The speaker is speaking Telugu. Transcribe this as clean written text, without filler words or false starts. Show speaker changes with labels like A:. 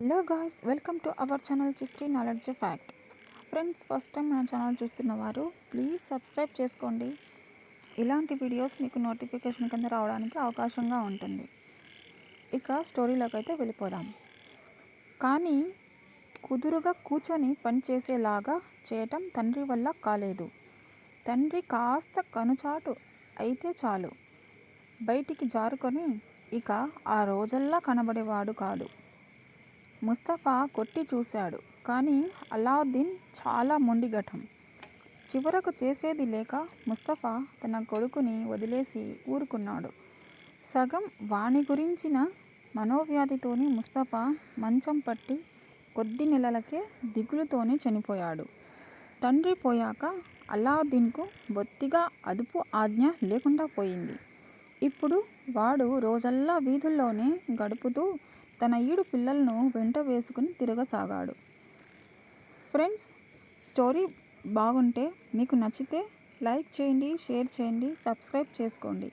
A: Hello guys, welcome to our channel Chishti knowledge fact. Friends, first time మన ఛానల్ చూస్తున్నవారు ప్లీజ్ సబ్స్క్రైబ్ చేసుకోండి. ఇలాంటి వీడియోస్ మీకు నోటిఫికేషన్ కింద రావడానికి అవకాశంగా ఉంటుంది. ఇక స్టోరీలోకి అయితే వెళ్ళిపోదాం. కానీ కుదురుగా కూర్చొని పని చేసేలాగా చేయటం తండ్రి వల్ల కాలేదు. తండ్రి కాస్త కనుచాటు అయితే చాలు బయటికి జారుకొని ఇక ఆ రోజల్లా కనబడేవాడు కాదు. ముస్తఫా కొట్టి చూశాడు, కానీ అలావుద్దీన్ చాలా మొండిఘటం. చివరకు చేసేది లేక ముస్తఫా తన కొడుకుని వదిలేసి ఊరుకున్నాడు. సగం వాని గురించిన మనోవ్యాధితోని ముస్తఫా మంచం పట్టి కొద్ది నెలలకే దిగులుతోనే చనిపోయాడు. తండ్రి పోయాక అలావుద్దీన్కు బొత్తిగా అదుపు ఆజ్ఞ లేకుండా పోయింది. ఇప్పుడు వాడు రోజల్లా వీధుల్లోనే గడుపుతూ తన 7 పిల్లలను వెంట వేసుకుని తిరగసాగాడు. ఫ్రెండ్స్, స్టోరీ బాగుంటే మీకు నచ్చితే లైక్ చేయండి, షేర్ చేయండి, సబ్స్క్రైబ్ చేసుకోండి.